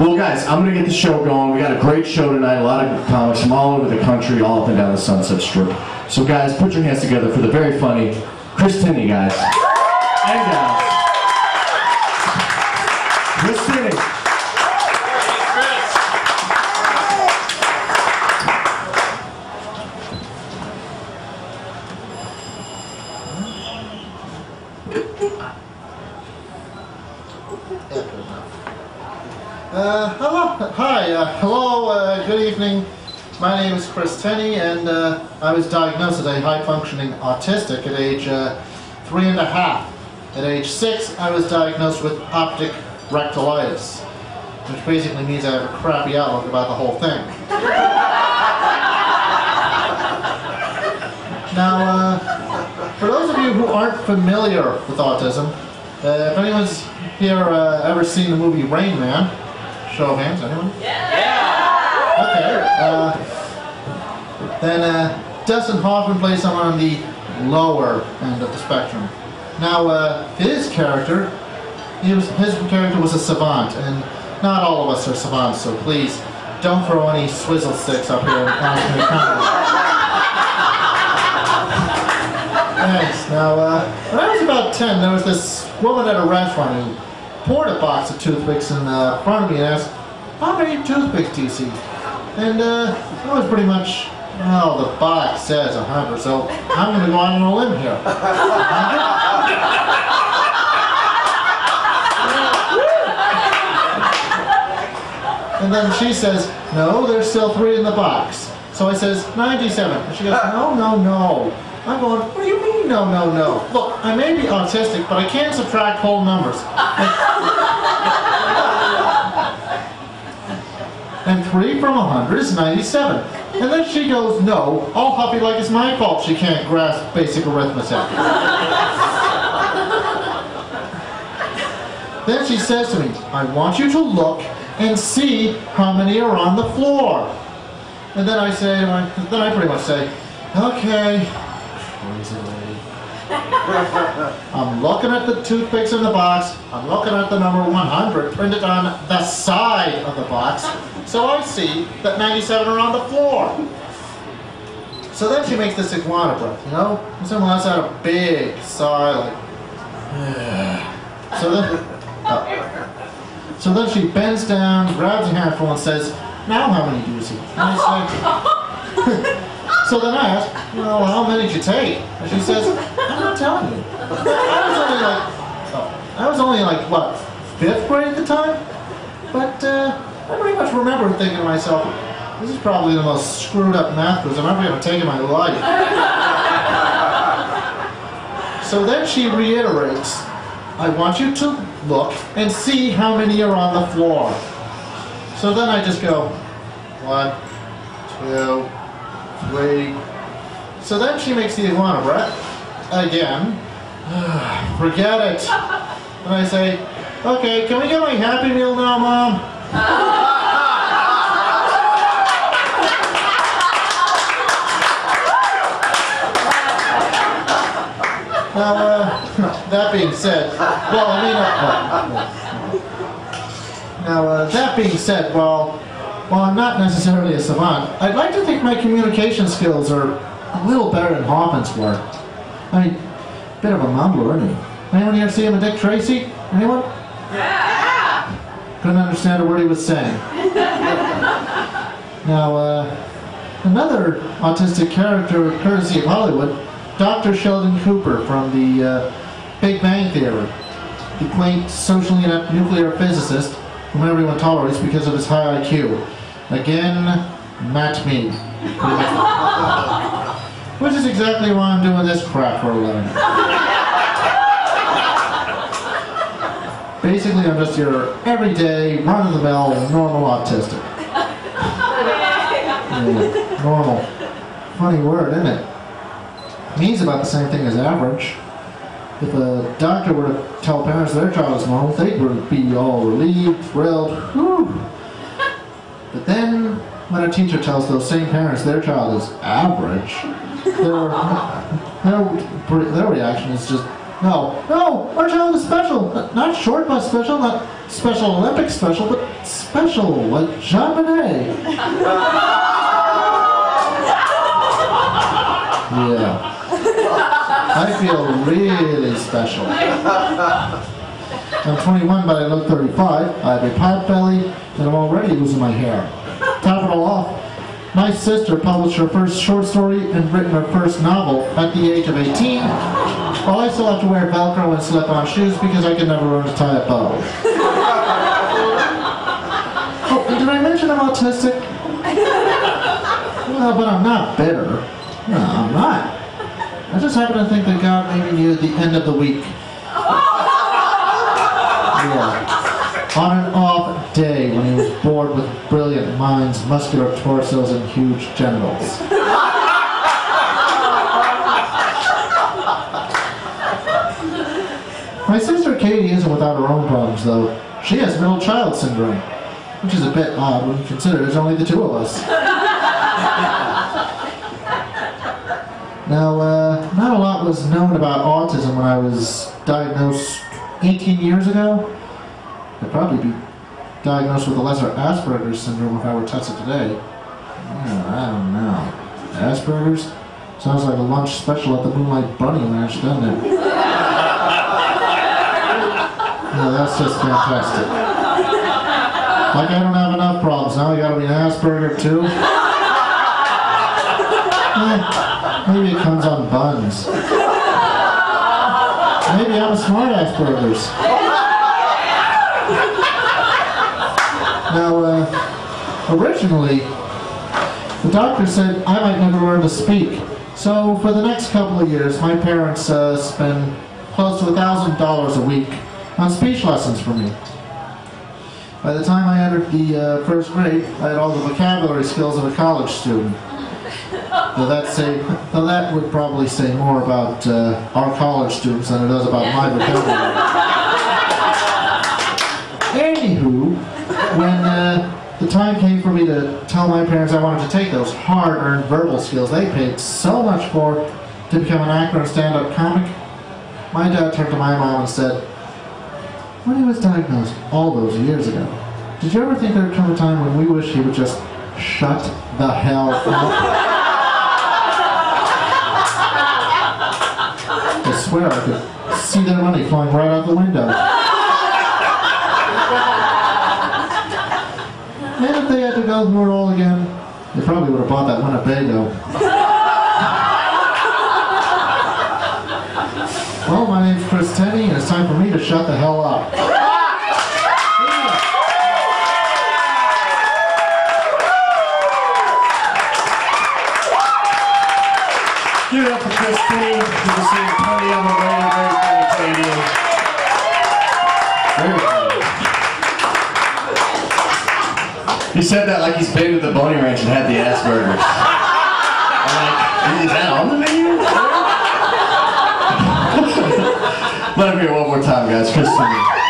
Well, guys, I'm going to get the show going. We got a great show tonight. A lot of comics from all over the country, all up and down the Sunset Strip. So, guys, put your hands together for the very funny Chris Tenney, guys. And gals. Chris Tenney. Hello, good evening. My name is Chris Tenney, and I was diagnosed as a high-functioning autistic at age 3.5. At age 6, I was diagnosed with optic rectilitis, which basically means I have a crappy outlook about the whole thing. Now, for those of you who aren't familiar with autism, if anyone's here ever seen the movie Rain Man, show of hands, anyone? Yeah! Okay, then Dustin Hoffman plays someone on the lower end of the spectrum. Now, his character was a savant, and not all of us are savants, so please don't throw any swizzle sticks up here and ask me to comment. Thanks. Now, when I was about 10, there was this woman at a restaurant who poured a box of toothpicks in front of me and asked, "How many toothpicks do you see?" And I was pretty much, well, the box says 100, so I'm going to go out on a limb here. And then she says, "No, there's still 3 in the box." So I says, 97. And she goes, "No, no, no." I'm going, "What do you mean, no, no, no? Look, I may be autistic, but I can't subtract whole numbers. And 3 from 100 is 97. And then she goes, "No, all puppy like it's my fault she can't grasp basic arithmetic." Then she says to me, "I want you to look and see how many are on the floor." And then I pretty much say, "Okay." I'm looking at the toothpicks in the box. I'm looking at the number 100 printed on the side of the box. So I see that 97 are on the floor. So then she makes this iguana breath, you know? And someone lets out a big sigh, like, So then she bends down, grabs a handful, and says, "Now how many do you see?" And I say, so then I ask, "Well, how many did you take?" And she says, "I'm not telling you. I was only like, what, 5th grade at the time? But I pretty much remember thinking to myself, this is probably the most screwed up math quiz I've ever taken in my life." So then she reiterates, "I want you to look and see how many are on the floor." So then I just go, 1, 2, 3. So then she makes the iguana breath again. Forget it. And I say, "Okay, can we get my Happy Meal now, Mom?" Now, that being said, while I'm not necessarily a savant, I'd like to think my communication skills are a little better than Hoffman's were. I mean, bit of a mumbler, isn't he? Anyone here see him at Dick Tracy? Anyone? Yeah! Couldn't understand a word he was saying. Now, another autistic character, courtesy of Hollywood, Dr. Sheldon Cooper from the Big Bang Theory, the quaint, socially inept nuclear physicist whom everyone tolerates because of his high IQ. Again, not me. Which is exactly why I'm doing this crap for a living. Basically, I'm just your everyday, run-of-the-mill, normal autistic. Yeah, normal. Funny word, isn't it? Means about the same thing as average. If a doctor were to tell parents their child is normal, they would be all relieved, thrilled, whew. But then, when a teacher tells those same parents their child is average, their reaction is just, no, our child is special. Not short, but special. Not Special Olympics special, but special like Jean Monnet. Yeah. I feel really special. I'm 21, but I look 35. I have a pot belly, and I'm already losing my hair. Top it all off, my sister published her first short story and written her first novel at the age of 18, while I still have to wear Velcro and slip-on shoes because I can never learn to tie a bow. Oh, and did I mention I'm autistic? Well, but I'm not bitter. No, I'm not. I just happen to think that God made me at the end of the week. Yeah. On an off day when he was bored with brilliant minds, muscular torsos, and huge genitals. My sister Katie isn't without her own problems, though. She has middle child syndrome, which is a bit odd when you consider there's only the two of us. Now, not a lot was known about autism when I was diagnosed 18 years ago. I'd probably be diagnosed with a lesser Asperger's syndrome if I were tested today. Yeah, I don't know. Asperger's? Sounds like a lunch special at the Moonlight Bunny Ranch, doesn't it? No, that's just fantastic. Like I don't have enough problems, now I gotta be an Asperger too? Maybe it comes on buns. Maybe I'm a smart Asperger's. Now, originally, the doctor said I might never learn to speak. So for the next couple of years, my parents spend close to $1,000 a week on speech lessons for me. By the time I entered the first grade, I had all the vocabulary skills of a college student. Though that would probably say more about our college students than it does about my vocabulary. Anywho, when the time came for me to tell my parents I wanted to take those hard-earned verbal skills they paid so much for to become an actor and stand-up comic, my dad turned to my mom and said, when he was diagnosed all those years ago, did you ever think there would come a time when we wish he would just shut the hell up? I swear I could see their money flying right out the window. And if they had to go through it all again, they probably would have bought that Winnebago. Well, my name's Chris Tenney, and it's time for me to shut the hell up. Give it up for Chris Tenney. Good to see Tenney on the radio. Very funny Canadian. Very funny. He said that like he's been to the Boney Ranch and had the Asperger's. I'm like, is that on the menu? Let him hear it one more time, guys. Chris Tenney.